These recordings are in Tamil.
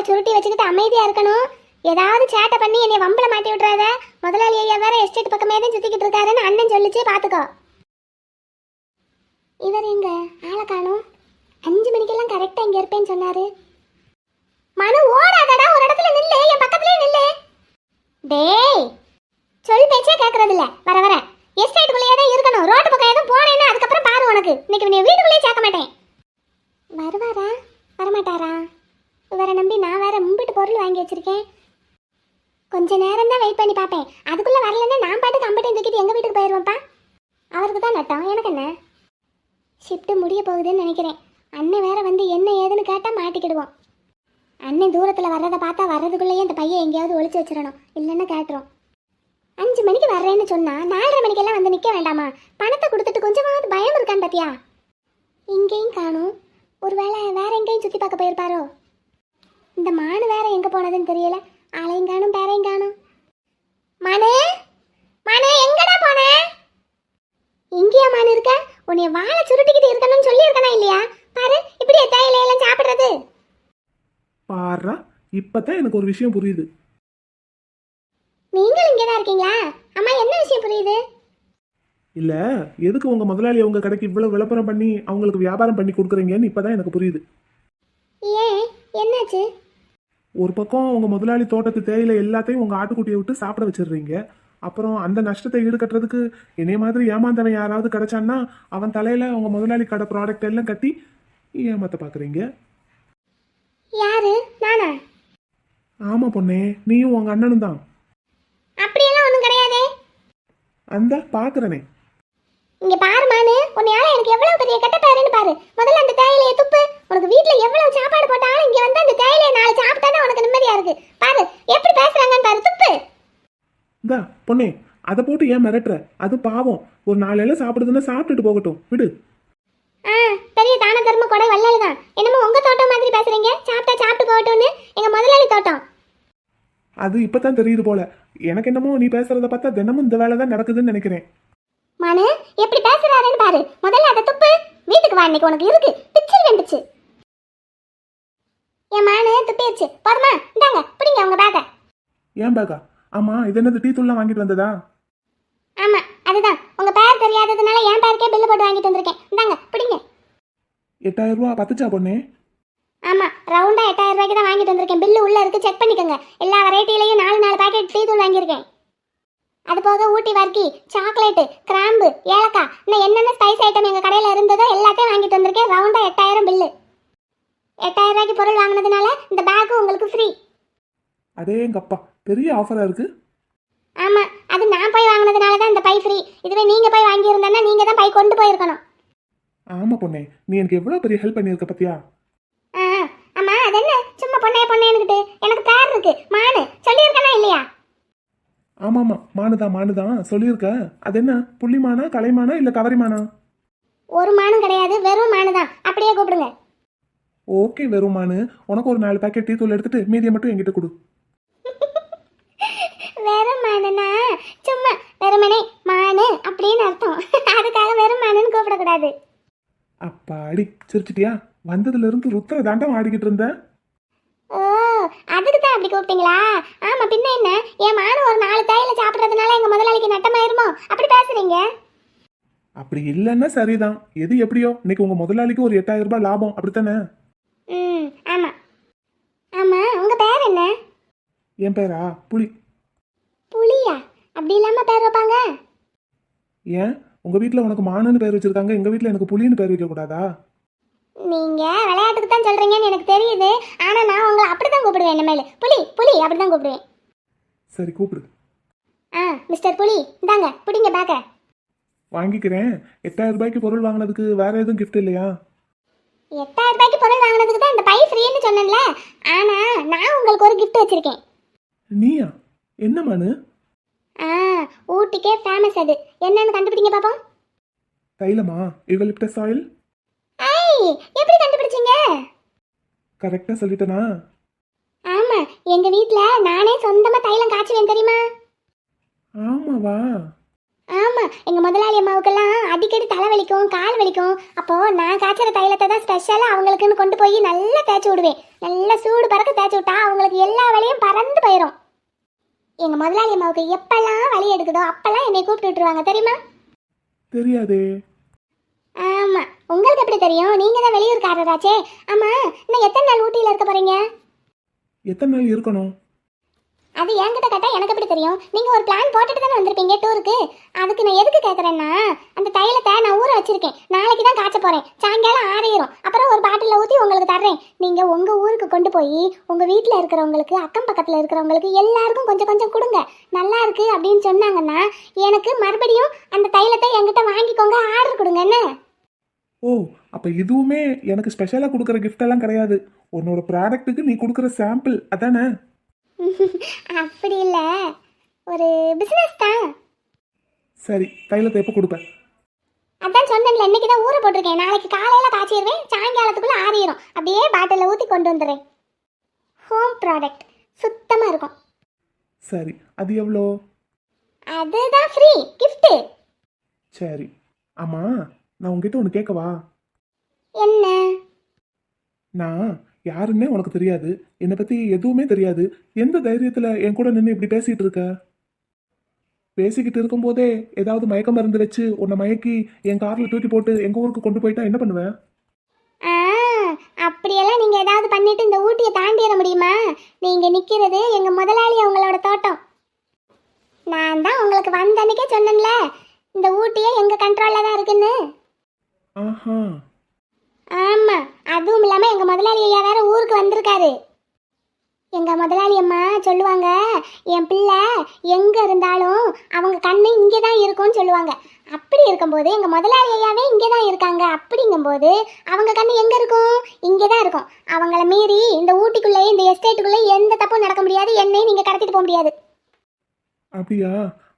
சுருட்டி வச்சுக்கிட்டு அமைதியா இருக்கணும். ஏதாவது சேட்டை பண்ணி என்னை வம்பல மாட்டி விட்டுறாத. முதலாளி ஐயா வேற எஸ்டேட் பக்கமே தான் சுத்திக்கிட்டு இருக்காருன்னு அண்ணன் சொல்லிச்சு, பாத்துக்கோ. இவர் எங்க ஆளை காணும்? 5 மணிக்கெல்லாம் கரெக்டா இங்க இருப்பேன்னு சொன்னாரு. மனு ஓடாதடா, ஒரு இடத்துல நில்லு, என் பக்கத்துலயே நில்லு. டேய், சொல் பேச்சே கேட்கறது இல்ல. வர வர எஸ்டேட்டுக்குள்ளேயே தான் இருக்கணும். ரோட்டு பக்கம் எதுவும் போனேன்னா அதுக்கப்புறம் பாரு உனக்கு. இன்னைக்கு நீ வீட்டுக்குள்ளேயே சேர்க்க மாட்டேன். வருவாரா வரமாட்டாரா? இவரை நம்பி நான் வேற மும்பிட்டு பொருள் வாங்கி வச்சிருக்கேன். கொஞ்ச நேரம் தான் வெயிட் பண்ணி பார்ப்பேன். அதுக்குள்ள வரலன்னா நான் பாட்டு கம்பெனி தூக்கிட்டு எங்க வீட்டுக்கு போயிடுவேன்ப்பா. அவருக்கு தான் நட்டம், எனக்கு என்ன. ஷிஃப்ட் முடிய போகுதுன்னு நினைக்கிறேன். அண்ணன் வேற வந்து என்ன ஏதுன்னு கேட்டா மாட்டிக்கிடுவோம். அண்ணன் தூரத்தில் வர்றதை பார்த்தா வர்றதுக்குள்ளேயே இந்த பையன் எங்கேயாவது ஒழிச்சு வச்சிடணும், இல்லைன்னா கேட்டுரும். 5 மணிக்கு வர்றேன்னு சொன்னா 4:30 மணிக்கெல்லாம் வந்து நிற்க வேண்டாமா? பணத்தை கொடுத்துட்டு கொஞ்சமாவது பயம் இருக்கான்னு பாத்தியா? இங்கேயும் காணும். ஒருவேளை வேற எங்கேயும் சுற்றி பார்க்க போயிருப்பாரோ? இந்த மானு வேற எங்கே போனதுன்னு தெரியல. ஆளையும் காணும், பேரையும் காணும். மானு மானு, எங்கடா போன? இங்கேயா மானு இருக்க? உன்னைய வாழை சுருட்டிக்கிட்டு இருக்கணும்னு சொல்லி இருக்கனா இல்லையா? பாரு, இப்படி தேயிலையெல்லாம் சாப்பிட்றது. பாரா, இப்பதான் எனக்கு ஒரு விஷயம் புரியுது. நீங்கள் இங்கே தான் இருக்கீங்களா? அம்மா, என்ன விஷயம் புரியுது? இல்ல, எதுக்கு உங்க முதலாளி உங்க கடைக்கு இவ்வளவு விளம்பரம் பண்ணி அவங்களுக்கு வியாபாரம் பண்ணி கொடுக்குறீங்கன்னு இப்பதான் எனக்கு புரியுது. ஏன், என்னாச்சு? ஒரு பக்கம் உங்க முதலாளி தோட்டத்து தேயிலை எல்லாத்தையும் உங்க ஆட்டுக்குட்டியை விட்டு சாப்பிட வச்சிடுறீங்க. அப்புறம் அந்த நஷ்டத்தை ஈடுகட்டுறதுக்கு என்னைய மாதிரி ஏமாந்தவன் யாராவது கிடைச்சான்னா அவன் தலையில உங்க முதலாளி கடை ப்ராடக்ட் எல்லாம் கட்டி ஏமாத்த பாக்குறீங்க. யாரு? நானா? ஆமா பொண்ணே, நீயும் உங்க அண்ணனும் தான். அப்படியெல்லாம் ஒன்றும் கிடையாதே. அந்த பாக்குறனே. இங்க பாரு மானு, உன்னையால எனக்கு எவ்வளவு பெரிய கெட்ட பேருன்னு பாரு. முதல்ல அந்த தேயிலையை துப்பு. உனக்கு வீட்ல எவ்வளவு சாப்பாடு போட்டாலும் இங்க வந்து அந்த தேயிலையை 4 சாப்பிட்டாதான் உனக்கு நிம்மதியா இருக்கு. பாரு எப்படி பேசுறாங்கன்னு பாரு, துப்பு. இந்தா பொண்ணே, அதை போட்டு ஏன் மிரட்டுற? அது பாவம், ஒரு 4 இலை சாப்பிடுதுன்னா சாப்பிட்டுட்டு போகட்டும், விடு. பெரிய தான தர்ம கொடை வள்ளல் தான். என்னமோ உங்க தோட்டம் மாதிரி பேசுறீங்க. சாப்பிட்டா சாப்பிட்டு போகட்டும்னு. எங்க முதலாளி தோட்டம். அது இப்பதான் தெரியுது போல. எனக்கு என்னமோ நீ பேசுறத பார்த்தா தினமும் இந்த வேலை தான் நடக்குதுன்னு நினைக்கிறேன். மானு, எப்படி பேசுறாருன்னு பாரு. முதல்ல அதை துப்பு. வீட்டுக்கு வா, இன்னைக்கு உனக்கு இருக்கு. பிச்சு வெண்டுச்சு. என் மானு துப்பிடுச்சு. போதுமா? இந்தாங்க, பிடிங்க உங்க பேக்க. ஏன் பேக்கா? ஆமா, இது என்னது டீ தூள்லாம் வாங்கிட்டு வந்ததா? ஆமா, அதுதான். உங்க பேர் தெரியாததுனால என் பேருக்கே பில்லு போட்டு வாங்கிட்டு வந்திருக்கேன். இந்தாங்க, பிடிங்க. 8000 ரூபா பத்துச்சா பொண்ணே? ஆமா, ரவுண்டா 8000 ரூபாய்க்கு தான் வாங்கிட்டு வந்திருக்கேன். பில்லு உள்ள இருக்கு, செக் பண்ணிக்கோங்க. எல்லா வெரைட்டிலையும் 4 பாக்கெட் டீ தூள் வாங்கியிருக்கேன். அது போக ஊட்டி வர்க்கி, சாக்லேட்டு, கிராம்பு, ஏலக்காய், இன்னும் என்னென்ன ஸ்பைஸ் ஐட்டம் எங்க கடையில இருந்ததோ எல்லாத்தையும் வாங்கிட்டு வந்திருக்கேன். ரவுண்டா 8000 பில்லு. 8000 ரூபாய்க்கு பொருள் வாங்கினதுனால இந்த பேக்கும் உங்களுக்கு ஃப்ரீ. அதே எங்கப்பா, பெரிய ஆஃபரா இருக்கு. ஆமா, அது நான் போய் வாங்கினதுனால தான் இந்த பை ஃப்ரீ. இதுவே நீங்க போய் வாங்கியிருந்தேன்னா நீங்க தான் பை கொண்டு போயிருக்கணும். ஆமா பொண்ணே, நீ எனக்கு எவ்வளவு பெரிய ஹெல்ப் பண்ணியிருக்க பத்தியா? ஆமா, அது என்ன சும்மா பொண்ணையன்னுக்கிட்டு? எனக்கு பேர் இருக்கு, மானு. சொல்லியிருக்கனா இல்லையா? ஆமாமா, மானுதான் சொல்லியிருக்க. அது என்ன, புள்ளிமானா, கலைமானா, இல்ல கவரிமானா? ஒரு மானும் கிடையாது, வெறும் மானு தான். அப்படியே கூப்பிடுங்க. ஓகே, வெறும் மானு. உனக்கு ஒரு 4 பாக்கெட் டீ தூள் எடுத்துட்டு மீதியை மட்டும் என்கிட்ட கொடு. வெறும் மானுனா சும்மா வெறுமனே மானு அப்படின்னு அர்த்தம். அதுக்காக வெறும் மானுன்னு கூப்பிடக்கூடாது. அப்பாடி, சிரிச்சிட்டியா? வந்ததுல இருந்து ருத்ர தாண்டம் ஆடிக்கிட்டு இருந்தேன். ஓ, அதுக்கு தான் அப்படி கூப்பிட்டீங்களா? ஆமா, பின்ன என்ன? என் மானு ஒரு 4 தேயிலை சாப்பிட்றதுனால எங்க முதலாளிக்கு நட்டமாயிருமோ? அப்படி பேசுறீங்க. அப்படி இல்லைன்னா சரிதான். எது எப்படியோ இன்னைக்கு உங்க முதலாளிக்கு ஒரு 8000 ரூபாய் லாபம், அப்படித்தானே? ஆமா ஆமா. உங்க பேர் என்ன? என் பேரா புலி. புலியா? அப்படி இல்லாம பேர் வைப்பாங்க? ஏன், உங்க வீட்டுல உனக்கு மானுன்னு பேர் வச்சிருக்காங்க, எங்க வீட்டுல எனக்கு புலின்னு பேர் வைக்க கூடாதா? நீங்க விளையாட்டுக்கு தான் சொல்றீங்கன்னு எனக்கு தெரியுது. ஆனா நான் உங்களை அப்படிதான் கூப்பிடுவேன். இனிமேல் புலி புலி அப்படிதான் கூப்பிடுவேன். சரி, கூப்பிடு. மிஸ்டர் புலி, இந்தாங்க பிடிங்க பேக்க. வாங்கிக்கிறேன். 8000 ரூபாய்க்கு பொருள் வாங்கினதுக்கு வேற எதுவும் கிஃப்ட் இல்லையா? 8000 ரூபாய்க்கு பொருள் வாங்கினதுக்கு தான் இந்த பை ஃப்ரீன்னு சொன்னேன்ல. ஆனா நான் உங்களுக்கு ஒரு கிஃப்ட் வச்சிருக்கேன். நீயா? என்ன மானு? ஊட்டிக்கே ஃபேமஸ் அது. என்னன்னு கண்டுபிடிங்க பாப்போம். தைலமா? Eucalyptus oil. எப்படி கண்டுபிடிச்சீங்க? கரெக்டா சொல்லிட்டேனா? ஆமா, எங்க வீட்ல நானே சொந்தமா தைலம் காய்ச்சுவேன் தெரியுமா? ஆமாவா? ஆமா, எங்க முதலாளி அம்மாவுக்கெல்லாம் அடிக்கடி தலை வலிக்கும், கால் வலிக்கும். அப்போ நான் காய்ச்சற தைலத்தை தான் ஸ்பெஷலா அவங்களுக்குன்னு கொண்டு போய் நல்லா தேய்ச்சி விடுவேன். நல்லா சூடு பறக்க தேய்ச்சி விட்டா அவங்களுக்கு எல்லா வலியும் பறந்து போயிடும். எங்க முதலாளி அம்மாவுக்கு எப்பெல்லாம் வலி எடுக்குதோ அப்பெல்லாம் என்னை கூப்பிட்டு விட்டுருவாங்க, தெரியுமா? தெரியாதே. ஆமா, உங்களுக்கு எப்படி தெரியும்? நீங்க தான் வெளியூர்காரராச்சே. ஆமா, இன்னும் எத்தனை நாள் ஊட்டியில இருக்க போறீங்க? எத்தனை நாள் இருக்கணும்? அது என்கிட்ட கேட்டா எனக்கு எப்படி தெரியும்? நீங்க ஒரு பிளான் போட்டுட்டு தானே வந்திருப்பீங்க டூருக்கு. அதுக்கு நான் எதுக்கு கேட்கறேன்னா, அந்த தைலத்தை நான் ஊற வச்சிருக்கேன். நாளைக்கு தான் காய்ச்ச போறேன். சாயங்காலம் ஆறிடும். அப்புறம் ஒரு பாட்டில ஊற்றி உங்களுக்கு தர்றேன். நீங்க உங்க ஊருக்கு கொண்டு போய் உங்க வீட்டில் இருக்கிறவங்களுக்கு, அக்கம் பக்கத்தில் இருக்கிறவங்களுக்கு எல்லாருக்கும் கொஞ்சம் கொஞ்சம் கொடுங்க. நல்லா இருக்கு அப்படின்னு சொன்னாங்கன்னா எனக்கு மறுபடியும் அந்த தைலத்தை என்கிட்ட வாங்கிக்கோங்க, ஆர்டர் கொடுங்க. என்ன? ஓ, அப்ப இதுவுமே எனக்கு ஸ்பெஷலா கொடுக்குற gift எல்லாம் கிடையாது. உன்னோட ப்ராடக்ட்டுக்கு நீ கொடுக்குற சாம்பிள் அதானே? அப்படி இல்லை, ஒரு பிஸ்னஸ் தான். சரி, தைலத்தை எப்போ கொடுப்பேன்? அதான் சொன்னேன்ல, இன்னைக்கு தான் ஊற போட்டிருக்கேன். நாளைக்கு காலையில் காய்ச்சிடுவேன், சாயங்காலத்துக்குள்ளே ஆறிடும். அப்படியே பாட்டிலில் ஊற்றி கொண்டு வந்துடுறேன். ஹோம் ப்ராடக்ட், சுத்தமாக இருக்கும். சரி, அது எவ்வளோ? அதுதான் ஃப்ரீ கிஃப்ட்டு. சரி. ஆமா, நான் உங்ககிட்ட ஒன்று கேட்கவா? என்ன? நான் யாருன்னே உனக்கு தெரியாது, என்னை பத்தி எதுவுமே தெரியாது. எந்த தைரியத்துல என் கூட நின்று இப்படி பேசிட்டு இருக்க? பேசிக்கிட்டு இருக்கும்போதே ஏதாவது மயக்க மருந்து வச்சு உன்னை மயக்கி என் கார்ல தூக்கி போட்டு எங்க ஊருக்கு கொண்டு போயிட்டா என்ன பண்ணுவேன்? ஆ, அப்படியெல்லாம் நீங்கள் ஏதாவது பண்ணிட்டு இந்த ஊட்டியை தாண்டிட முடியுமா? நீங்கள் நிற்கிறது எங்கள் முதலாளி அவங்களோட தோட்டம். நான் தான் உங்களுக்கு வந்த அன்னைக்கே சொன்னேன்ல, இந்த ஊட்டியே எங்கள் கண்ட்ரோலில் தான் இருக்குன்னு. ஆஹா. ஆமாம், அதுவும் இல்லாமல் எங்கள் முதலாளி ஐயா வேற ஊருக்கு வந்திருக்காரு. எங்கள் முதலாளி அம்மா சொல்லுவாங்க, என் பிள்ளை எங்கே இருந்தாலும் அவங்க கண்ணு இங்கே தான் இருக்கும்னு சொல்லுவாங்க. அப்படி இருக்கும்போது எங்கள் முதலாளி ஐயாவே இங்கே தான் இருக்காங்க. அப்படிங்கும்போது அவங்க கண்ணு எங்கே இருக்கும்? இங்கே தான் இருக்கும். அவங்கள மீறி இந்த ஊட்டிக்குள்ளேயே, இந்த எஸ்டேட்டுக்குள்ளேயே எந்த தப்பும் நடக்க முடியாது. என்னையும் நீங்கள் கடத்திட்டு போக முடியாது. அப்படியா?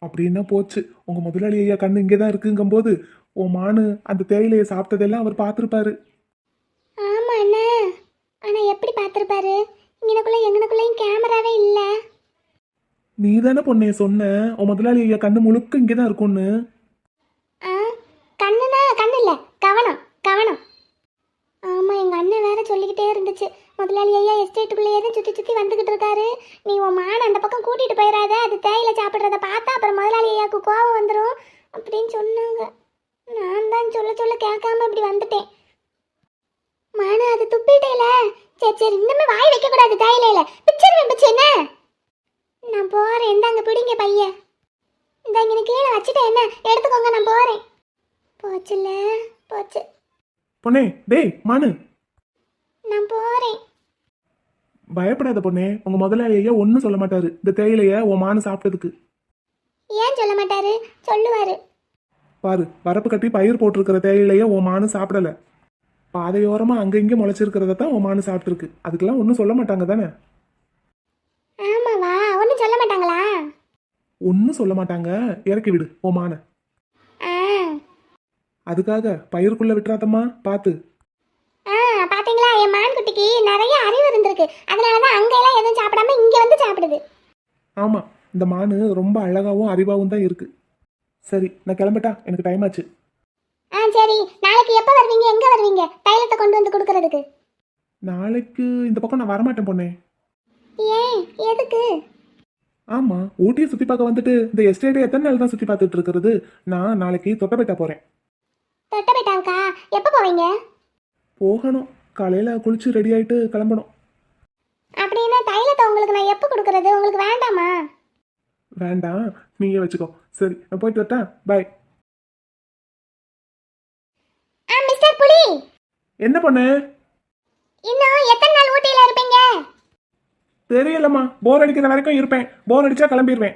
அப்படின்னா போச்சு. உங்க முதலாளி ஐயா கண்ணு இங்கே தான் இருக்குங்கும்போது உன் மானு அந்த தேயிலையை சாப்பிட்டதெல்லாம் அவர் பார்த்துருப்பாரு. ஆமாம் அண்ணா, ஆனால் எப்படி பார்த்துருப்பாரு? இங்கனக்குள்ளே எங்கனக்குள்ளேயும் கேமராவே இல்லை. நீ தானே பொண்ணே சொன்ன உன் முதலாளி ஐயா கண்ணு முழுக்க இங்கே தான் இருக்கும்னு. ஆ, கண்ணுனா கண்ணு இல்லை, கவனம் கவனம். ஆமாம், எங்கள் அண்ணன் வேற சொல்லிக்கிட்டே இருந்துச்சு, முதலாளி ஐயா எஸ்டேட்டுக்குள்ளேயே தான் சுற்றி சுற்றி வந்துக்கிட்டு இருக்காரு. நீ உன் மானை அந்த பக்கம் கூட்டிகிட்டு போயிடாத, அது தேயிலை சாப்பிட்றத பார்த்தா அப்புறம் முதலாளி ஐயாவுக்கு கோபம் வந்துடும் அப்படின்னு சொன்னாங்க. நான் தான் சொல்ல சொல்ல கேட்காம இப்படி வந்துட்டேன். மானா, அது துப்பிட்டேல. சரி சரி, இன்னுமே வாய் வைக்கக்கூடாது தேயிலையில. பிச்சருவேன் பிச்சு. என்ன? நான் போகிறேன், இந்தாங்க பிடிங்க பையன். இந்த இங்கே கீழே வச்சுட்டேன், என்ன எடுத்துக்கோங்க, நான் போகிறேன். போச்சுல்ல, போச்சு. பொண்ணே, டேய் மானு, நான் போகிறேன். பயப்படாத பொண்ணே. உங்க முதலாளி ஐயா ஒன்றும் சொல்ல மாட்டாரு இந்த தேயிலைய உன் மானு சாப்பிட்டதுக்கு. ஏன் சொல்ல மாட்டாரு? சொல்லுவாரு. பாரு, வரப்பு கட்டி பயிர் போட்டிருக்கிற தேயிலைய உன் மானு சாப்பிடல. பாதையோரமா அங்க இங்க முளைச்சிருக்கிறத தான் உன் மானு சாப்பிட்டுருக்கு. அதுக்கெல்லாம் ஒன்றும் சொல்ல மாட்டாங்க தானே? ஆமாவா? ஒன்றும் சொல்ல மாட்டாங்களா? ஒன்றும் சொல்ல மாட்டாங்க. இறக்கி விடு உன் மானை. ஆ அதுக்காக பயிருக்குள்ள விட்டுறாதம்மா, பார்த்து. ஆ, பாத்தீங்களா, என் மான்குட்டிக்கு நிறைய அறிவு இருந்திருக்கு. அதனால தான் அங்கெல்லாம் எதுவும் சாப்பிடாம இங்கே வந்து சாப்பிடுது. ஆமா, இந்த மானு ரொம்ப அழகாவும் அறிவாவும் தான் இருக்கு. சரி, நான் கிளம்பட்டா, எனக்கு டைம் ஆச்சு. ஆ சரி, நாளைக்கு எப்போ வருவீங்க? எங்கே வருவீங்க தைலத்தை கொண்டு வந்து கொடுக்கறதுக்கு? நாளைக்கு இந்த பக்கம் நான் வரமாட்டேன் பொண்ணே. ஏன்? எதுக்கு? ஆமா, ஊட்டியை சுத்தி பார்க்க வந்துட்டு இந்த எஸ்டேட்டை எத்தனை நாள் தான் சுத்தி பார்த்துட்டு இருக்கிறது? நான் நாளைக்கு தொட்டபெட்டா போறேன். தொட்டபெட்டாவுக்கா? எப்போ போவீங்க? போகணும், காலையில குளிச்சு ரெடி ஆயிட்டு கிளம்பணும். அப்படின்னா தைலத்தை உங்களுக்கு நான் எப்போ கொடுக்கறது? உங்களுக்கு வேண்டாமா? வேண்டாம், நீயே வச்சுக்கோ. சரி, நான் போயிட்டு வரட்டா, பாய். ஆ மிஸ்டர் புலி, என்ன பொண்ணு? இன்னும் எத்தனை நாள் ஊட்டியில் இருப்பீங்க? தெரியலம்மா, போர் அடிக்கிற வரைக்கும் இருப்பேன். போர் அடிச்சா கிளம்பிடுவேன்.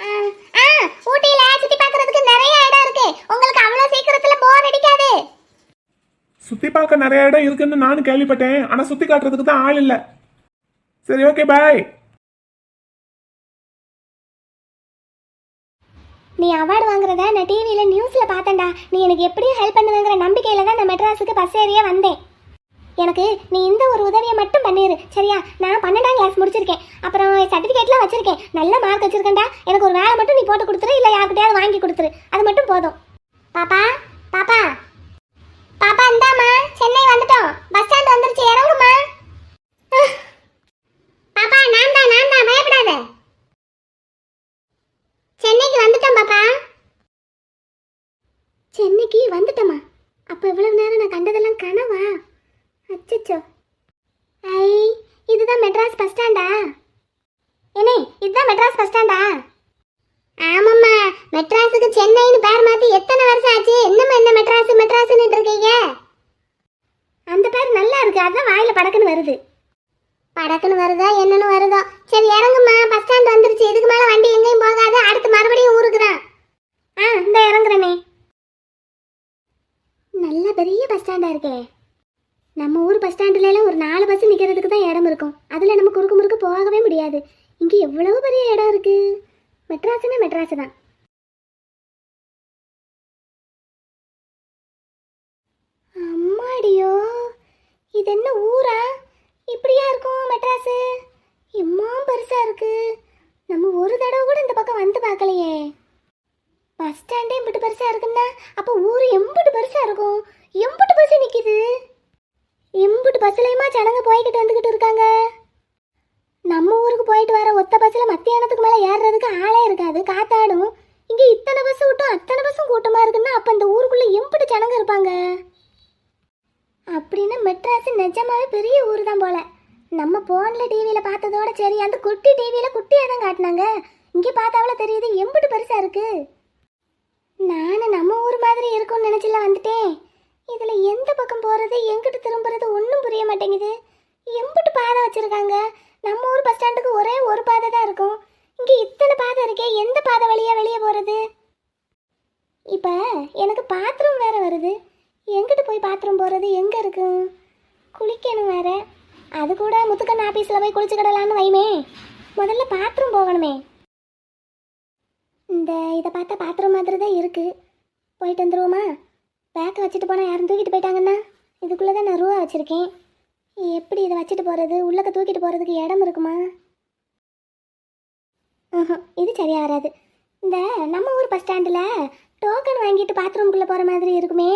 ஆ, ஆ, ஊட்டியில சுத்தி பார்க்கிறதுக்கு நிறைய இடம் இருக்கு. உங்களுக்கு அவ்வளவு சீக்கிரத்துல போர் அடிக்காது. சுத்தி பார்க்க நிறைய இடம் இருக்குன்னு நானும் கேள்விப்பட்டேன். ஆனா சுத்தி காட்டுறதுக்கு தான் ஆள் இல்ல. சரி, ஓகே, பாய். நீ அவார்டு வாங்குறத நான் டிவியில் நியூஸில் பார்த்தேன்டா. நீ எனக்கு எப்படியும் ஹெல்ப் பண்ணுவேங்கிற நம்பிக்கையில் தான் நான் மெட்ராஸுக்கு பஸ் ஏறியே வந்தேன். எனக்கு நீ இந்த ஒரு உதவியை மட்டும் பண்ணிடு சரியா? நான் 12ஆம் கிளாஸ் முடிச்சிருக்கேன், அப்புறம் சர்டிஃபிகேட்லாம் வச்சிருக்கேன், நல்ல மார்க் வச்சிருக்கேன்டா. எனக்கு ஒரு வேலை மட்டும் நீ போட்டு கொடுத்துரு, இல்லை யார்கிட்டயாவது வாங்கி கொடுத்துரு, அது மட்டும் போதும். பாப்பா பாப்பா பாப்பா இந்தாம்மா, சென்னை வந்துட்டோம், பஸ் ஸ்டாண்ட் வந்துருச்சு, இறங்குமா. பாப்பா நான் தான் பயப்படாத. சென்னைக்கு வந்துட்டோம் பாப்பா. சென்னைக்கு வந்துட்டோமா? அப்ப இவ்வளவு நேரம் நான் கண்டதெல்லாம் கனவா? அச்சச்சோ. ஐ, இதுதான் மெட்ராஸ் பஸ் ஸ்டாண்டா? ஏனே இதுதான் மெட்ராஸ் பஸ் ஸ்டாண்டா? ஆமாம்மா, மெட்ராஸுக்கு சென்னைன்னு பேர் மாத்தி எத்தனை வருஷம் ஆச்சு? என்னம்மா என்ன மெட்ராஸ்ன்னு இருக்கீங்க? அந்த பேர் நல்லா இருக்கு, அதான் வாயில படக்குன்னு வருது. படக்குன்னு வருதா என்னன்னு வருதோ. சரி இறங்குமா, பஸ் ஸ்டாண்ட் வந்துருச்சு, இதுக்கு மேல வண்டி எங்கேயும் போகாது, அடுத்து மறுபடியும் ஊருக்கு தான். இந்த இறங்குறனே. நல்ல பெரிய பஸ் ஸ்டாண்டா இருக்கே. நம்ம ஊர் பஸ் ஸ்டாண்டுல எல்லாம் ஒரு 4 பஸ் நிக்கிறதுக்கு தான் இடம் இருக்கும், அதுல நம்ம குறுக்கு முறுக்கு போகவே முடியாது. இங்க எவ்வளவு பெரிய இடம் இருக்கு. மெட்ராஸ்னா மெட்ராஸ் தான். அம்மாடியோ, இது என்ன ஊரா? இப்படியா இருக்கும் மெட்ராஸ்? எம்மா பெருசா இருக்கு. நம்ம ஒரு தடவை கூட இந்த பக்கம் வந்து பார்க்கலையே. பஸ் ஸ்டாண்டே எம்பிட்டு பெருசா இருக்குன்னா அப்போ ஊர் எம்பிட்டு பெருசா இருக்கும். எம்பிட்டு பஸ் நிக்குது. எம்பிட்டு பஸ்லயுமா ஜனங்க போய்கிட்டு வந்துகிட்டு இருக்காங்க. நம்ம ஊருக்கு போயிட்டு வர ஒத்த பஸ்ல மத்தியானத்துக்கு மேல ஏறுறதுக்கு ஆளே இருக்காது, காத்தாடும். இங்க இத்தனை பஸ் விட்டும் அத்தனை பஸ்ஸும் கூட்டமா இருக்குன்னா அப்ப இந்த ஊருக்குள்ள எம்பிட்டு ஜனங்க இருப்பாங்க. அப்படின்னா மெட்ராஸ் நிஜமாவே பெரிய ஊர் தான் போல. நம்ம போன்ல டிவியில பார்த்ததோட சரி, அந்த குட்டி டிவியில குட்டியா தான் காட்டினாங்க. இங்க பார்த்தாவள தெரியுது எம்பிட்டு பெருசா இருக்கு. நானும் நம்ம ஊர் மாதிரி இருக்கும்னு நினைச்சுல வந்துட்டேன். இதுல எந்த பக்கம் போறது எங்கிட்டு திரும்புறது ஒன்றும் புரிய மாட்டேங்குது. எம்பிட்டு பாதை வச்சிருக்காங்க. நம்ம ஊர் பஸ் ஸ்டாண்டுக்கு ஒரே ஒரு பாதை தான் இருக்கும், இங்க இத்தனை பாதை இருக்கே. எந்த பாதை வழியா வெளியே போறது? இப்ப எனக்கு பாத்ரூம் வேற வருது. எங்கிட்டு போய் பாத்ரூம் போறது? எங்க இருக்கு? குளிக்கணும் வேற. அது கூட முத்துக்கண்ண ஆபீஸ்ல போய் குளிச்சுக்கிடலான்னு வைமே. முதல்ல பாத்ரூம் போகணுமே. இதை பார்த்தா பாத்ரூம் மாதிரி தான் இருக்கு. போயிட்டு வந்துருவோமா? பேக்கை வச்சுட்டு போனால் யாரும் தூக்கிட்டு போயிட்டாங்கன்னா இதுக்குள்ளே தான் நான் ரூபா வச்சுருக்கேன். எப்படி இதை வச்சுட்டு போகிறது? உள்ளக்க தூக்கிட்டு போகிறதுக்கு இடம் இருக்குமா? இது சரியாக வராது. இந்த நம்ம ஊர் பஸ் ஸ்டாண்டில் டோக்கன் வாங்கிட்டு பாத்ரூம்குள்ளே போகிற மாதிரி இருக்குமே,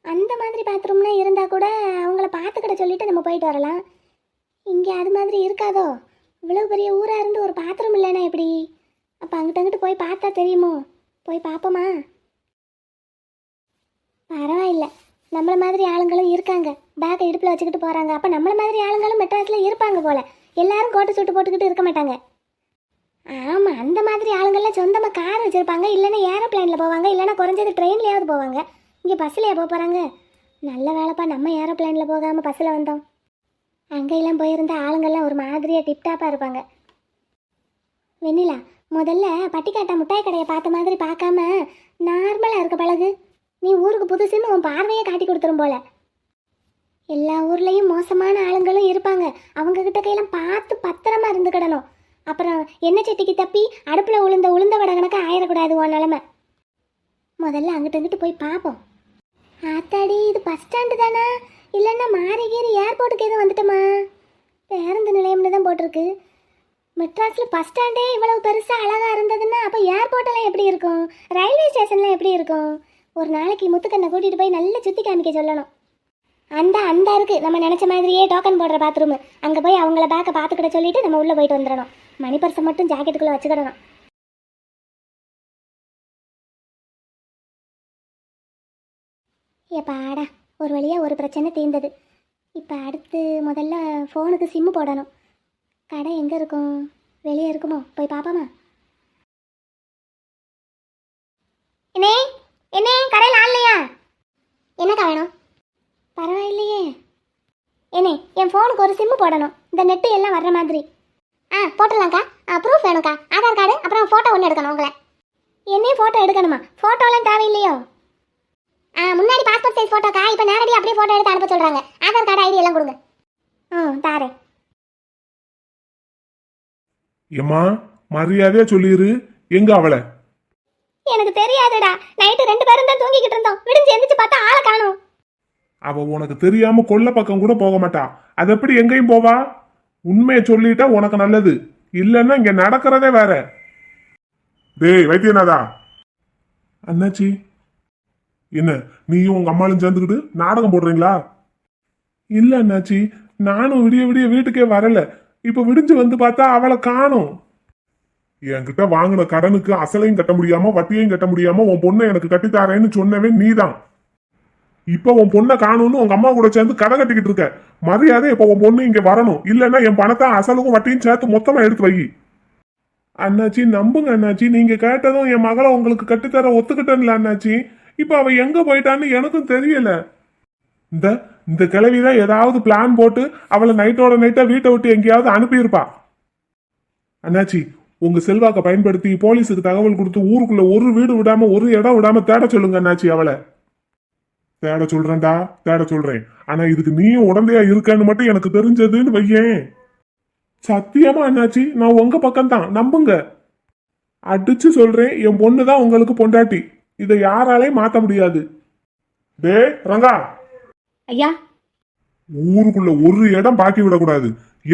அந்த மாதிரி பாத்ரூம்னா இருந்தால் கூட அவங்கள பார்த்துக்கிட சொல்லிட்டு நம்ம போயிட்டு வரலாம். இங்கே அது மாதிரி இருக்காதோ? இவ்வளோ பெரிய ஊராக இருந்து ஒரு பாத்ரூம் இல்லைன்னா எப்படி? அப்போ அங்கிட்டு போய் பார்த்தா தெரியுமோ? போய் பார்ப்போமா? பரவாயில்ல, நம்மள மாதிரி ஆளுங்களும் இருக்காங்க, பேக்கை இடுப்பில் வச்சுக்கிட்டு போகிறாங்க. அப்போ நம்மள மாதிரி ஆளுங்களும் மெட்ராஸில் இருப்பாங்க போல. எல்லாரும் கோட்டை சூட்டு போட்டுக்கிட்டு இருக்க மாட்டாங்க. ஆமாம், அந்த மாதிரி ஆளுங்கள்லாம் சொந்தமாக கார் வச்சுருப்பாங்க, இல்லைன்னா ஏரோப்ளைனில் போவாங்க, இல்லைன்னா குறைஞ்சது ட்ரெயின்லேயாவது போவாங்க. இங்கே பஸ்ஸில் போக போகிறாங்க. நல்ல வேலைப்பா நம்ம ஏரோப்ளைனில் போகாமல் பஸ்ஸில் வந்தோம். அங்கெல்லாம் போயிருந்த ஆளுங்கள்லாம் ஒரு மாதிரியாக டிப்டாப்பாக இருப்பாங்க. வெண்ணிலா, முதல்ல பட்டிக்காட்டா முட்டாய் கடையை பார்த்த மாதிரி பார்க்காம நார்மலாக இருக்க பழகு. நீ ஊருக்கு புதுசுன்னு உன் பார்வையை காட்டி கொடுத்துரும் போல. எல்லா ஊர்லேயும் மோசமான ஆளுங்களும் இருப்பாங்க, அவங்க கிட்ட கையெல்லாம் பார்த்து பத்திரமா இருந்துக்கிடணும். அப்புறம் எண்ணெய் சட்டிக்கு தப்பி அடுப்பில் உளுந்த வடை கணக்கு ஆயிடக்கூடாது உன் நிலமை. முதல்ல அங்கிட்டு போய் பார்ப்போம். ஆத்தாடி, இது பஸ் ஸ்டாண்டு தானா? இல்லைன்னா மாரிகேரி ஏர்போர்ட்டுக்கு எதுவும் வந்துட்டோமா? பேருந்து நிலையம்னு தான் போட்டிருக்கு. மெட்ராஸில் பஸ் ஸ்டாண்டே இவ்வளவு பெருசாக அழகாக இருந்ததுன்னா அப்போ ஏர்போர்ட்டெல்லாம் எப்படி இருக்கும்? ரயில்வே ஸ்டேஷன்லாம் எப்படி இருக்கும்? ஒரு நாளைக்கு முத்துக்கண்ணை கூட்டிகிட்டு போய் நல்லா சுற்றி காமிக்க சொல்லணும். அந்த இருக்கு நம்ம நினச்ச மாதிரியே டோக்கன் போடுற பாத்ரூமு. அங்கே போய் அவங்கள பேக்கை பார்த்துக்கிட சொல்லிட்டு நம்ம உள்ளே போயிட்டு வந்துடணும். மணி பர்ஸை மட்டும் ஜாக்கெட்டுக்குள்ளே வச்சுக்கிடணும். ஏப்பாடா, ஒரு வழியாக ஒரு பிரச்சனை தீர்ந்தது. இப்போ அடுத்து முதல்ல ஃபோனுக்கு சிம்மு போடணும். கடை எங்கே இருக்கும்? வெளியே இருக்குமோ? போய் பார்ப்போமா? என்ன கடையில் ஆள்லையா? என்னக்கா வேணும்? பரவாயில்லையே. என்னே, என் ஃபோனுக்கு ஒரு சிம்மு போடணும், இந்த நெட்டு எல்லாம் வர்ற மாதிரி. போட்டுடலாம்க்கா. ப்ரூஃப் வேணும்க்கா, ஆதார் கார்டு, அப்புறம் ஃபோட்டோ ஒன்று எடுக்கணும். உங்களை என்னையும் ஃபோட்டோ எடுக்கணுமா? ஃபோட்டோலாம் தேவையில்லையோ? முன்னாடி பாஸ்போர்ட் சைஸ் ஃபோட்டோக்கா. இப்போ நேரடியாக அப்படியே ஃபோட்டோ எடுத்து அனுப்ப சொல்கிறாங்க. ஆதார் கார்டு, ஐடி எல்லாம் கொடுங்க. தாரேன். ஏம்மா, மரியாதையா சொல்லிரு, எங்க அவளை? எனக்கு தெரியாதுடா, நைட்டு 2 பேரும் தான் தூங்கிக்கிட்டு இருந்தோம். விடிஞ்சு எந்திரிச்சு பார்த்தா ஆளை காணோம். அவ உனக்கு தெரியாம கொல்ல பக்கம் கூட போக மாட்டா. அது எப்படி எங்கேயும் போவா? உண்மையை சொல்லிட்டா உனக்கு நல்லது, இல்லைன்னா இங்க நடக்கிறதே வேற. டேய் வைத்தியநாதா. அண்ணாச்சி. என்ன நீயும் உங்க அம்மாலும் சேர்ந்துக்கிட்டு நாடகம் போடுறீங்களா? இல்ல அண்ணாச்சி, நானும் விடிய விடிய வீட்டுக்கே வரல. இப்ப விடிஞ்சு வந்து பார்த்தா அவளை காணோம். என்கிட்ட வாங்கின கடனுக்கு அசலையும் கட்ட முடியாம வட்டியையும் கட்ட முடியாம உன் பொண்ணை எனக்கு கட்டித்தாரேன்னு சொன்னவே நீதான். இப்ப உன் பொண்ணை காணும்னு உங்க அம்மா கூட சேர்ந்து கடை கட்டிக்கிட்டு இருக்க. மரியாதை இப்ப உன் பொண்ணு இங்க வரணும், இல்லைன்னா என் பணத்தை அசலுக்கும் வட்டியும் சேர்த்து மொத்தமா எடுத்து வை. அண்ணாச்சி நம்புங்க அண்ணாச்சி, நீங்க கேட்டதும் என் மகளை உங்களுக்கு கட்டித்தர ஒத்துக்கிட்டேன்ல அண்ணாச்சி. இப்ப அவ எங்க போயிட்டான்னு எனக்கும் தெரியல. இந்த இந்த கிழவிதான் ஏதாவது பிளான் போட்டு அவளை நைட்டோட நைட்டா வீட்டை விட்டு எங்கேயாவது அனுப்பியிருப்பா. அண்ணாச்சி, உங்க செல்வாக்க பயன்படுத்தி போலீஸுக்கு தகவல் கொடுத்து ஊருக்குள்ள ஒரு வீடு விடாம ஒரு இடம் விடாம தேட சொல்லுங்க அண்ணாச்சி. அவளை தேட சொல்றேன்டா, தேட சொல்றேன். ஆனா இதுக்கு நீயும் உடந்தையா இருக்கன்னு மட்டும் எனக்கு தெரிஞ்சதுன்னு வையேன். சத்தியமா அண்ணாச்சி, நான் உங்க பக்கம்தான், நம்புங்க. அடிச்சு சொல்றேன், என் பொண்ணுதான் உங்களுக்கு பொண்டாட்டி. இதை யாராலையும் மாத்த முடியாது. டே ரங்கா. ஐயா. ஊருக்குள்ள ஒரு இடம் பாக்கி விடக்கூடாது.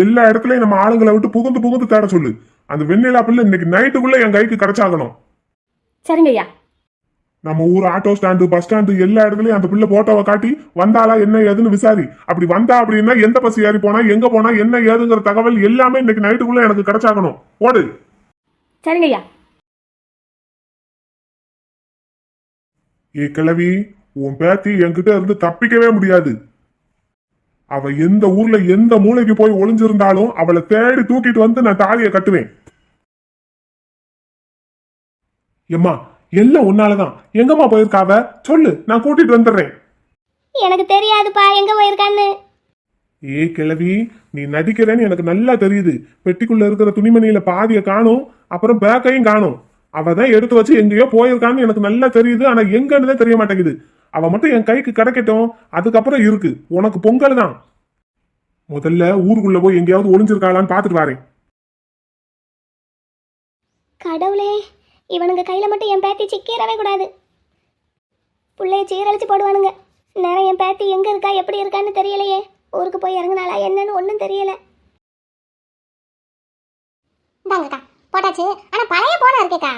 எல்லா இடத்துலயும் நம்ம ஆளுங்களை விட்டு புகுந்து புகுந்து தேட சொல்லு. அந்த வெண்ணிலா பிள்ளை இன்னைக்கு நைட்டுக்குள்ள என் கைக்கு கிடைச்சாகணும். சரிங்க ஐயா. நம்ம ஊர் ஆட்டோ ஸ்டாண்டு, பஸ் ஸ்டாண்டு எல்லா இடத்துலயும் அந்த பிள்ளை போட்டோவை காட்டி வந்தாளா என்ன ஏதுன்னு விசாரி. அப்படி வந்தா அப்படின்னா எந்த பஸ் ஏறி போனா எங்க போனா என்ன ஏதுங்கிற தகவல் எல்லாமே இன்னைக்கு நைட்டுக்குள்ள எனக்கு கிடைச்சாகணும். ஓடு. சரிங்க ஐயா. ஏ கிழவி, உன் பேத்தி என்கிட்ட இருந்து தப்பிக்கவே முடியாது. அவ எந்த ஊர்ல எந்த மூளைக்கு போய் ஒளிஞ்சிருந்தாலும் அவளை தேடி தூக்கிட்டு வந்து நான் தாலியை கட்டுவேன். எம்மா, எல்லாம் உன்னாலதான். எங்கம்மா போயிருக்காவ சொல்லு, நான் கூட்டிட்டு வந்துடுறேன். எனக்கு தெரியாதுப்பா எங்க போயிருக்கான்னு. ஏ கிழவி, நீ நடிக்கிறேன்னு எனக்கு நல்லா தெரியுது. பெட்டிக்குள்ள இருக்கிற துணிமணியில பாதிய காணும், அப்புறம் பேக்கையும் காணும். அவ தான் எடுத்து வச்சு எங்கேயோ போயிருக்கான்னு எனக்கு நல்லா தெரியுது. ஆனா எங்கன்னு தெரிய மாட்டேங்குது. அவ மட்டும் என் கைக்கு கிடைக்கட்டும், அதுக்கப்புறம் இருக்கு உனக்கு பொங்கல் தான். முதல்ல ஊருக்குள்ள போய் எங்கேயாவது ஒளிஞ்சிருக்காளான்னு பாத்துட்டு வரேன். கடவுளே, இவனுங்க கையில மட்டும் என் பேத்தி சிக்கிறவே கூடாது. புள்ளைய சீரழிச்சு போடுவானுங்க. நேரம் என் பேத்தி எங்க இருக்கா எப்படி இருக்கான்னு தெரியலையே. ஊருக்கு போய் இறங்குனாளா என்னன்னு ஒன்றும் தெரியல. இந்தாங்கக்கா போட்டாச்சு. ஆனா பழைய போனா இருக்கேக்கா.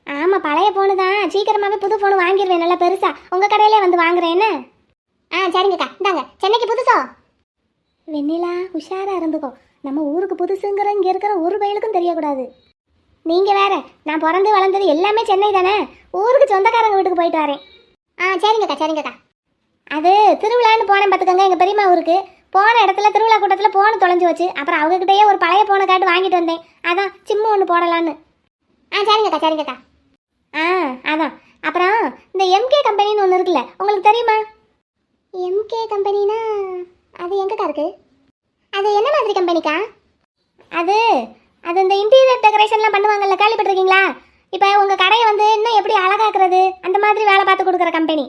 ஆமா பழைய போனு தான். சீக்கிரமாவே புது போன் வாங்கிடுவேன், நல்லா பெருசா. உங்க கடையிலே வந்து வாங்குறேன் என்ன? சரிங்கக்கா. இந்தாங்க சென்னைக்கு புதுசோ. வெண்ணிலா உஷாரா இருந்துக்கோ. நம்ம ஊருக்கு புதுசுங்கிற இங்க இருக்கிற ஒரு வயலுக்கும் தெரியக்கூடாது. நீங்க வேற, நான் பிறந்து வளர்ந்தது எல்லாமே சென்னை தானே. ஊருக்கு சொந்தக்காரங்க வீட்டுக்கு போயிட்டு வரேன். சரிங்கக்கா சரிங்கக்கா. அது திருவிழான்னு போனேன் பார்த்துக்கோங்க, எங்கள் பெரியம்மா ஊருக்கு. போன இடத்துல திருவிழா கூட்டத்தில் போன தொலைஞ்சு வச்சு, அப்புறம் அவங்ககிட்டயே ஒரு பழைய போனை காட்டு வாங்கிட்டு வந்தேன். அதான் சிம்மு ஒன்று போடலான்னு. சரிங்கக்கா சரிங்கக்கா. அதான். அப்புறம் இந்த எம்கே கம்பெனின்னு ஒன்று இருக்குல்ல, உங்களுக்கு தெரியுமா? எம்கே கம்பெனினா அது எங்கக்கா இருக்கு? அது என்ன மாதிரி கம்பெனிக்கா? அது அது இந்த இன்டீரியர் டெக்கரேஷன்லாம் பண்ணுவாங்கல்ல, கேள்விப்பட்டிருக்கீங்களா? இப்போ உங்கள் கடையை வந்து இன்னும் எப்படி அழகாக்குறது அந்த மாதிரி வேலை பார்த்து கொடுக்குற கம்பெனி.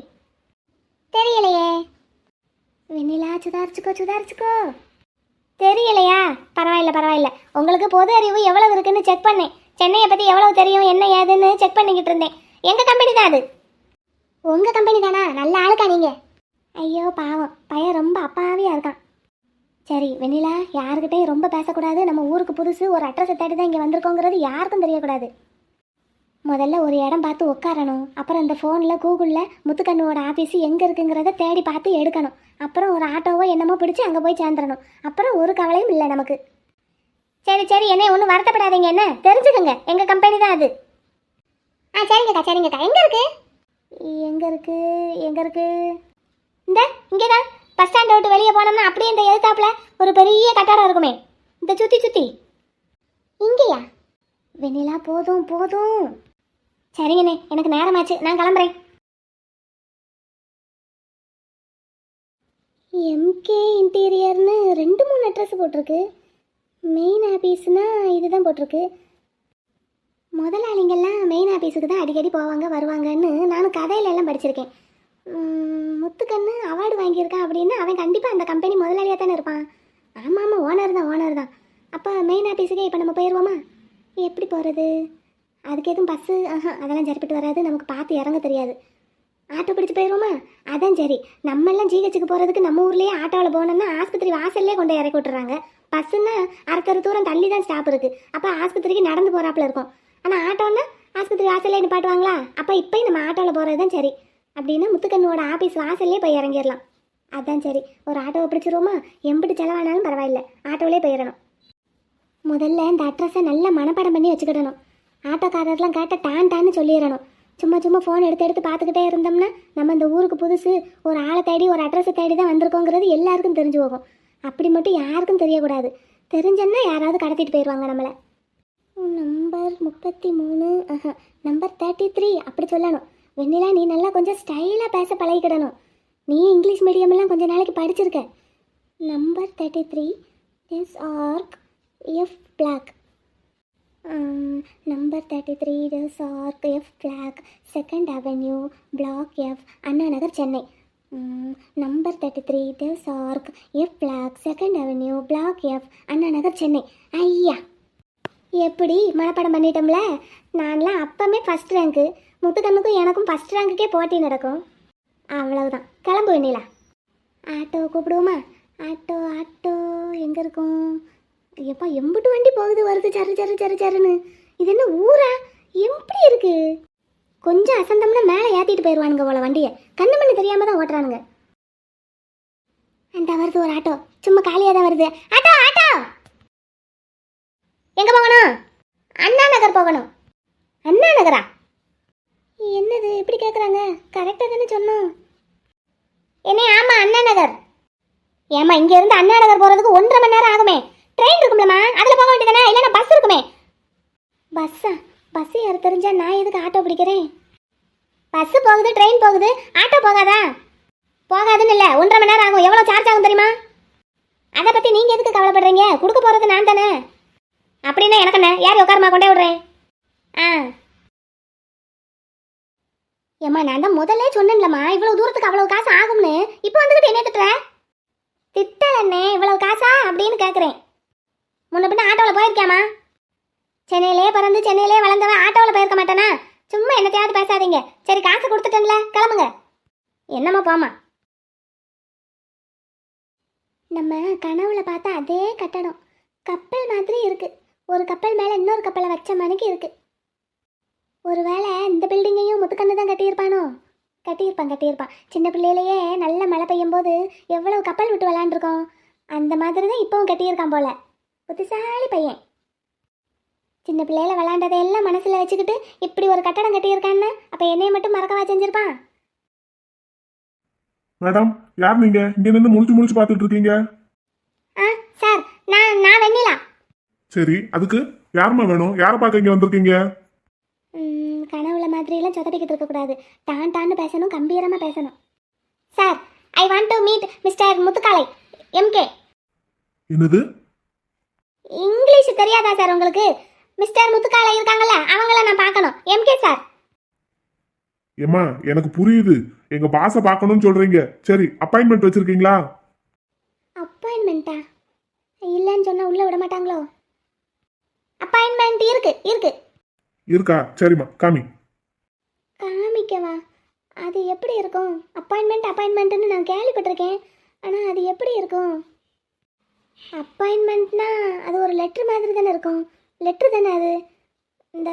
தெரியலையே. வெண்ணிலா சுதாரிச்சுக்கோ சுதாரிச்சுக்கோ. தெரியலையா? பரவாயில்ல பரவாயில்ல. உங்களுக்கு பொது அறிவு எவ்வளவு இருக்குன்னு செக் பண்ணேன். சென்னையை பற்றி எவ்வளவு தெரியும் என்ன ஏதுன்னு செக் பண்ணிக்கிட்டு இருந்தேன். எங்கள் கம்பெனி தான் அது. உங்கள் கம்பெனி தானா? நல்ல ஆளுக்கா நீங்கள். ஐயோ பாவம், பையன் ரொம்ப அப்பாவியாக இருக்கான். சரி வெண்ணிலா, யாருக்கிட்டையும் ரொம்ப பேசக்கூடாது. நம்ம ஊருக்கு புதுசு, ஒரு அட்ரஸை தேடி தான் இங்கே வந்திருக்கோங்கிறது யாருக்கும் தெரியக்கூடாது. முதல்ல ஒரு இடம் பார்த்து உட்காரணும். அப்புறம் இந்த ஃபோனில் கூகுளில் முத்துக்கண்ணுவோட ஆஃபீஸு எங்கே இருக்குங்கிறத தேடி பார்த்து எடுக்கணும். அப்புறம் ஒரு ஆட்டோவோ என்னமோ பிடிச்சி அங்கே போய் சேர்ந்துடணும். அப்புறம் ஒரு கவலையும் இல்லை நமக்கு. சரி சரி, என்ன ஒன்றும் வருத்தப்படாதீங்க, என்ன தெரிஞ்சுக்கோங்க, எங்கள் கம்பெனி தான் அது. சரிங்கக்கா சரிங்கக்கா. எங்கே இருக்கு? எங்கே இருக்கு? இந்த இங்கே தான். பஸ் ஸ்டாண்டை விட்டு வெளியே போனோம்னா அப்படியே இந்த எதிர்த்தாப்புல ஒரு பெரிய கட்டடம் இருக்குமே, இந்த சுற்றி சுற்றி. இங்கேயா? வெண்ணிலா போதும் போதும். சரிங்கண்ணே, எனக்கு நேரமாச்சு, நான் கிளம்புறேன். எம்கே இன்டீரியர்னு 2-3 அட்ரஸ் போட்டிருக்கு. மெயின் ஆஃபீஸ்னா இதுதான் போட்டிருக்கு. முதலாளிங்கெல்லாம் மெயின் ஆஃபீஸுக்கு தான் அடிக்கடி போவாங்க வருவாங்கன்னு நானும் கதையில எல்லாம் படிச்சிருக்கேன். முத்துக்கண்ணு அவார்டு வாங்கியிருக்கான் அப்படின்னா அவன் கண்டிப்பாக அந்த கம்பெனி முதலாளியாக தானே இருப்பான். ஆமாம் ஆமாம், ஓனர் தான். அப்போ மெயின் ஆஃபீஸுக்கே இப்போ நம்ம போயிடுவோமா? எப்படி போகிறது? அதுக்கு எதுவும் பஸ்ஸு அதெல்லாம் சரிப்பட்டு வராது, நமக்கு பார்த்து இறங்க தெரியாது. ஆட்டோ பிடிச்சு போயிடுவோமா? அதான் சரி. நம்ம எல்லாம் ஜிஹெச்சுக்கு போகிறதுக்கு நம்ம ஊர்லேயே ஆட்டோவில் போனோம்னா ஆஸ்பத்திரி வாசல்லே கொண்டு இறக்கி விட்டுறாங்க. பஸ்ஸுன்னா அரைக்கற தூரம் தள்ளி தான் ஸ்டாப் இருக்குது. அப்போ ஆஸ்பத்திரிக்கு நடந்து போகிறாப்புல இருக்கும். ஆனால் ஆட்டோன்னா ஆஸ்பத்திரி வாசல்லே நிப்பாட்டுவாங்களா? அப்போ இப்போயும் நம்ம ஆட்டோவில் போகிறது தான் சரி. அப்படின்னா முத்துக்கண்ணோட ஆஃபீஸ் வாசல்லே போய் இறங்கிடலாம். அதான் சரி. ஒரு ஆட்டோவை பிடிச்சிருவோமா? எம்பிட்டு செலவானாலும் பரவாயில்ல, ஆட்டோவிலே போயிடணும். முதல்ல இந்த அட்ரஸை நல்லா மனப்பாடம் பண்ணி வச்சுக்கிடணும். ஆட்டோக்காரர்லாம் கேட்டால் டான்னு சொல்லிடணும். சும்மா சும்மா ஃபோன் எடுத்து பார்த்துக்கிட்டே இருந்தோம்னா நம்ம இந்த ஊருக்கு புதுசு, ஒரு ஆளை தேடி ஒரு அட்ரஸை தேடி தான் வந்திருக்கோங்கிறது எல்லாருக்கும் தெரிஞ்சு போகும். அப்படி மட்டும் யாருக்கும் தெரியக்கூடாது. தெரிஞ்சன்னா யாராவது கடத்திட்டு போயிடுவாங்க நம்மளை. நம்பர் 33, நம்பர் 33 அப்படி சொல்லணும். வெண்ணிலா, நீ நல்லா கொஞ்சம் ஸ்டைலாக பேச பழகிக்கிடணும். நீ இங்கிலீஷ் மீடியமெல்லாம் கொஞ்சம் நாளைக்கு படிச்சிருக்க. நம்பர் 33 எஸ் ஆர்க் எஃப் பிளாக். நம்பர் 33 எஸ் ஆர்க் F block, 2nd avenue, block F, Anna Nagar, Chennai. Number 33 S ஆர்க் F block, 2nd avenue, block F, Anna Nagar, Chennai. ஐயா, எப்படி மனப்பாடம் பண்ணிட்டோம்ல? நான்லாம் அப்பமே ஃபஸ்ட் ரேங்க்கு. முத்துக்கண்ணுக்கும் எனக்கும் ஃபஸ்ட் ரேங்க்குக்கே போட்டி நடக்கும். அவ்வளவுதான், கிளம்பு வெண்ணிலா. ஆட்டோ கூப்பிடுவோமா? ஆட்டோ ஆட்டோ எங்கே இருக்கும்? எப்பா, எம்பிட்டு வண்டி போகுது வருது, சரு சரு சரு சருன்னு. இது என்ன ஊரா? எப்படி இருக்கு? கொஞ்சம் அசந்தம்னா மேலே ஏற்றிட்டு போயிடுவானுங்க போல வண்டியை. கண்ணு மண்ணு தெரியாம தான் ஓட்டுறானுங்க. அந்த வருது ஒரு ஆட்டோ, சும்மா காலியாக தான் வருது. ஆட்டோ ஆட்டோ, எங்கே போகணும்? அண்ணா நகர் போகணும். அண்ணா நகரா? என்னது இப்படி கேட்குறாங்க? கரெக்டாக தானே சொன்னோம். என்ன? ஆமாம், அண்ணா நகர். ஏம்மா, இங்கேருந்து அண்ணா நகர் போகிறதுக்கு 1.5 மணி நேரம் ஆகுமே. ட்ரெயின் இருக்கும்லம்மா, அதில் போக வேண்டியதானே? இல்லைன்னா பஸ் இருக்குமே. பஸ்ஸா? பஸ் யாரு தெரிஞ்சா நான் எதுக்கு ஆட்டோ பிடிக்கிறேன்? பஸ்ஸு போகுது, ட்ரெயின் போகுது, ஆட்டோ போகாதா? போகாதுன்னு இல்லை, 1.5 மணி நேரம் ஆகும். எவ்வளோ சார்ஜ் ஆகும் தெரியுமா? அதை பற்றி நீங்கள் எதுக்கு கவலைப்படுறீங்க? கொடுக்க போகிறது நான் தானே. அப்படின்னா எனக்கு என்ன? யார் உட்காரமா கொண்டே விடுறேன். ஏம்மா, நான் தான் முதல்ல சொன்னேன்லம்மா, இவ்வளோ தூரத்துக்கு அவ்வளோ காசு ஆகும்னு. இப்போ வந்துக்கிட்டு என்ன திட்டுற? திட்டலண்ணே, இவ்வளோ காசா அப்படின்னு கேட்குறேன். முன்ன பின்ன ஆட்டோவில் போயிருக்கியாமா? சென்னையிலே பிறந்து சென்னையிலே வளர்ந்தவன் ஆட்டோவில் போயிருக்க மாட்டானா? சும்மா என்னத்தையாவது பேசாதீங்க. சரி, காசு கொடுத்துட்டேன்ல, கிளம்புங்க. என்னம்மா, போமா. நம்ம கனவுல பார்த்தா அதே கட்டடம் கப்பல் மாதிரி இருக்கு. ஒரு கப்பல் மேலே இன்னொரு கப்பலை வச்ச மணிக்கு இருக்கு. ஒருவேளை இந்த பில்டிங்கையும் முத்துக்கண்ணு தான் கட்டியிருப்பானோ? கட்டியிருப்பான். சின்ன பிள்ளையிலேயே நல்ல மழை பெய்யும் போது எவ்வளவு கப்பல் விட்டு விளாண்டுருக்கோம். அந்த மாதிரி தான் இப்போவும் கட்டியிருக்கான் போல. புத்திசாலி பையன். சின்ன பிள்ளையில விளாண்டதையெல்லாம் மனசில் வச்சுக்கிட்டு இப்படி ஒரு கட்டடம் கட்டியிருக்கான்னு அப்போ என்னைய மட்டும் மறக்கவா செஞ்சிருப்பான்? மேடம், யார் நீங்க? இங்க நின்று முழிச்சு பார்த்துட்டு இருக்கீங்க? சார், நான் வெண்ணிலா. சரி, அதுக்கு யாருமா வேணும்? யாரை பார்க்க இங்க வந்திருக்கீங்க? கனவுல மாதிரியெல்லாம் சொதப்பிக்கிட்டு இருக்கக்கூடாது. டான்னு பேசணும், கம்பீரமாக பேசணும். Sir, I want to meet mister Muthukaalai, MK. என்னது? இங்கிலீஷ் தெரியாதா சார் உங்களுக்கு? மிஸ்டர் முத்துக்காலை இருக்காங்கல்ல, அவங்கள நான் பார்க்கணும். MK sir. ஏம்மா, எனக்கு புரியுது. எங்க பாஸை பார்க்கணும்னு சொல்றீங்க. சரி, அப்பாயின்மெண்ட் வச்சிருக்கீங்களா? அப்பாயின்மெண்ட்டா? இல்லைன்னு சொன்னா உள்ள விட மாட்டாங்களோ? அப்பாயின்மெண்ட் இருக்கு. இருக்கா? சரிம்மா, காமி. காமிக்கவா? அது எப்படி இருக்கும்? அப்பாயின்மெண்ட்னு நான் கேள்விப்பட்டிருக்கேன். ஆனால் அது எப்படி இருக்கும்? அப்பாயின்மெண்ட்னா அது ஒரு லெட்ரு மாதிரி தானே இருக்கும். லெட்ரு தானே அது? இந்த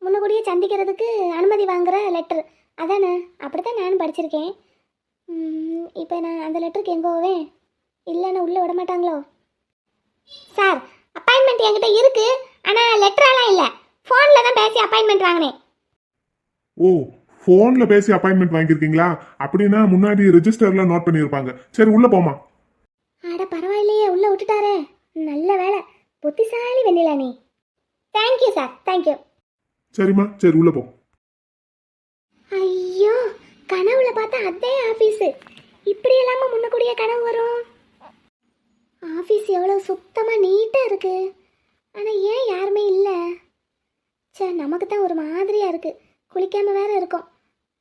முன்னக்கூடியே சந்திக்கிறதுக்கு அனுமதி வாங்குகிற லெட்ரு அதானே? அப்படி தான் நானும் படிச்சிருக்கேன். இப்போ நான் அந்த லெட்டருக்கு எங்கே போவேன்? இல்லைன்னா உள்ளே விட மாட்டாங்களோ? சார், அப்பாயின்மெண்ட் என்கிட்ட இருக்கு, ஆனால் லெட்டரெல்லாம் இல்லை. ஃபோனில் தான் பேசி அப்பாயின்மெண்ட் வாங்கினேன். ஓ, போன்ல பேசி அப்பாயின்மெண்ட் வாங்கியிருக்கீங்களா? அப்படின்னா முன்னாடி ரெஜிஸ்டர்ல நோட் பண்ணியிருப்பாங்க. சரி, உள்ள போமா. அட பரவாயில்லையே, உள்ளே விட்டுட்டாரே. நல்ல வேலை. புத்திசாலி வெண்ணிலா நீ. Thank you sir, thank you. சரிம்மா, சரி, உள்ள போ. ஐயோ, கனவுல பார்த்தா அதே ஆஃபீஸு. இப்படி இல்லாம முன்னக்கூடிய கனவு வரும். ஆஃபீஸ் எவ்வளோ சுத்தமாக நீட்டாக இருக்கு. ஆனால் ஏன் யாருமே இல்லை? சரி, நமக்கு தான் ஒரு மாதிரியாக இருக்குது. குளிக்காமல் வேற இருக்கும்.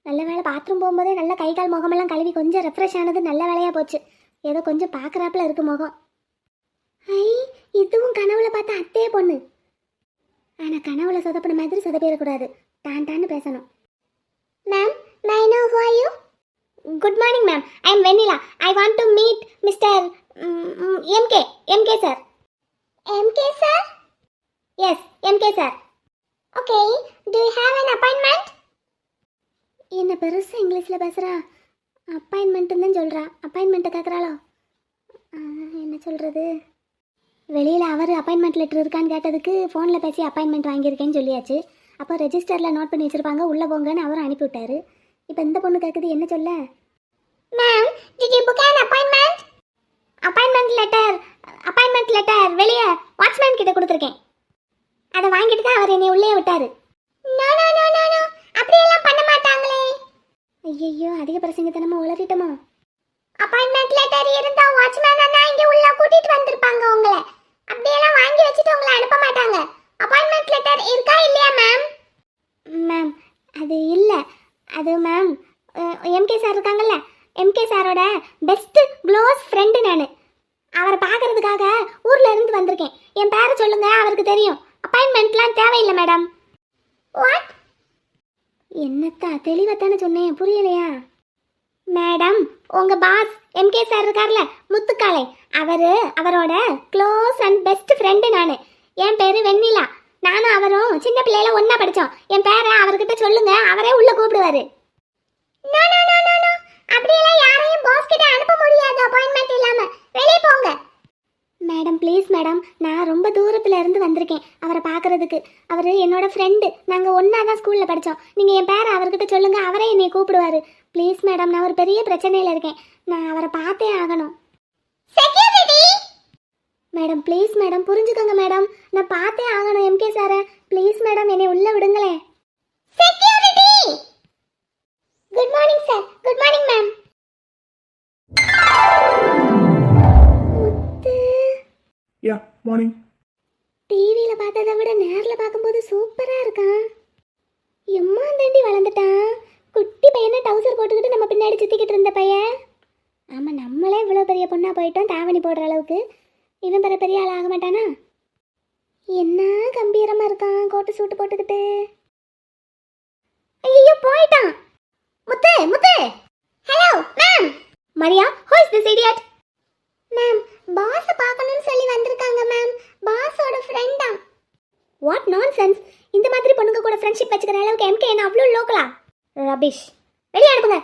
நல்ல வேலை, பாத்ரூம் போகும்போதே நல்ல கை கால் முகமெல்லாம் கழுவி கொஞ்சம் ரெஃப்ரெஷ் ஆனது நல்ல வேலையாக போச்சு. ஏதோ கொஞ்சம் பார்க்குறாப்புல இருக்கு முகம். ஐ, இதுவும் கனவுல பார்த்தா அத்தே பொண்ணு. ஆனால் கனவுல சொதப்பின மாதிரி சொதப்பிடக்கூடாது. டான்னு பேசணும். Ma'am, may I know who are you? Good morning, ma'am. I am Vanilla. I want to meet Mr. MK sir. MK sir? Yes, MK sir. Okay, do you have an appointment? என்ன பெருசா இங்கிலீஷில் பேசுகிறா? அப்பாயின்மெண்ட்டுன்னு தான் சொல்கிறா. அப்பாயின்மெண்ட்டை கேட்குறாளோ? என்ன சொல்கிறது? வெளியில் அவர் அப்பாயின்மெண்ட் லெட்டர் இருக்கான்னு கேட்டதுக்கு ஃபோனில் பேசி அப்பாயின்மெண்ட் வாங்கியிருக்கேன்னு சொல்லியாச்சு. அப்போ ரெஜிஸ்டரில் நோட் பண்ணி வச்சுருப்பாங்க, உள்ளே போங்கன்னு அவரும் அனுப்பிவிட்டாரு. இப்போ இந்த பொண்ணு கேட்குது என்ன சொல்ல? Ma'am, did you book an appointment? Appointment letter வெளியே வாட்ச்மேன் கிட்ட கொடுத்துருக்கேன். அதை வாங்கிட்டு தான் அவர் என்னை உள்ளே விட்டாரு. No no no no no, அப்படியெல்லாம் பண்ண மாட்டாங்களே. ஐயோ, அதிக பிரசங்கத்தனமா உளறிட்டோமோ. அப்பாயின்மெண்ட் லெட்டர் இருந்தா வாட்ச்மேன் அண்ணா இங்க உள்ள கூட்டிட்டு வந்திருப்பாங்க உங்களை. அப்படியெல்லாம் வாங்கி வச்சுட்டு உங்களை அனுப்ப மாட்டாங்க. அப்பாயின்மெண்ட் லெட்டர் இருக்கா இல்லையா மேம்? மேம், அது இல்லை. அது மேம், எம்கே சார் இருக்காங்கல்ல, எம்கே சாரோட பெஸ்ட் க்ளோஸ் ஃப்ரெண்டு நான். அவரை பார்க்கறதுக்காக ஊர்ல இருந்து வந்திருக்கேன். என் பேரை சொல்லுங்க, அவருக்கு தெரியும். அப்பாயின்மெண்ட்லாம் தேவையில்லை மேடம். வாட்? என்னத்தா தெளிவாத்தானே சொன்னேன், புரியலையா? மேடம், உங்க பாஸ் எம்கே சார் இருக்கார்ல, முத்துக்காலை, அவரோட க்ளோஸ் அண்ட் பெஸ்ட் ஃப்ரெண்டு நான். என் பேரு வெண்ணிலா. நானும் அவரும் சின்ன பிள்ளையில ஒன்னா படித்தோம். என் பேரை அவர்கிட்ட சொல்லுங்க, அவரே உள்ள கூப்பிடுவாரு. No no no no no, அப்படியெல்லாம் யாரையும் பாஸ் கிட்ட அனுப்ப முடியாது அப்பாயின்மெண்ட் இல்லாம. வெளியே போங்க. மேடம் ப்ளீஸ் மேடம், நான் ரொம்ப தூரத்துல இருந்து வந்திருக்கேன் அவரை பார்க்கறதுக்கு. அவர் என்னோட ஃப்ரெண்டு, நாங்கள் ஒன்றா தான் ஸ்கூலில் படித்தோம். நீங்கள் என் பேரை அவர்கிட்ட சொல்லுங்கள், அவரே என்னை கூப்பிடுவார். ப்ளீஸ் மேடம், நான் ஒரு பெரிய பிரச்சனையில் இருக்கேன். நான் அவரை பார்த்தே ஆகணும். செக்யூரிட்டி மேடம், ப்ளீஸ் மேடம், புரிஞ்சுக்கோங்க மேடம். நான் பார்த்தே ஆகணும் எம்கே சாரை. ப்ளீஸ் மேடம், என்னை உள்ளே விடுங்களேன். Security! Good morning sir. Good morning ma'am. Yeah morning. டிவியில் பார்த்ததை விட நேரில் பார்க்கும்போது சூப்பராக இருக்கான். எம்மா தாண்டி வளர்ந்துட்டான். குட்டி பையனை டவுசர் போட்டுக்கிட்டு நம்ம பின்னாடி சுற்றிக்கிட்டு இருந்த பையன். ஆமாம், நம்மளே இவ்வளோ பெரிய பொண்ணாக போயிட்டோம் தாவணி போடுற அளவுக்கு. இவன் பெரிய ஆள் ஆக மாட்டானா? என்ன கம்பீரமாக இருக்கான் கோட்டு சூட்டு போட்டுக்கிட்டு. ஐயோ போயிட்டான். முத்து முத்து. Hello ma'am. Maria, who is this idiot? Ma'am, boss பார்க்கணும்னு சொல்லி வந்திருக்காங்க மேம். பாஸோட ஃப்ரெண்டா? What nonsense. இந்த மாதிரி பொண்ணுங்க கூட ஃப்ரெண்ட்ஷிப் வச்சுக்கிற அளவுக்கு எம்கே என்ன அவ்வளோ லோக்கலா? ரபிஷ். வெளியே அனுப்புங்க.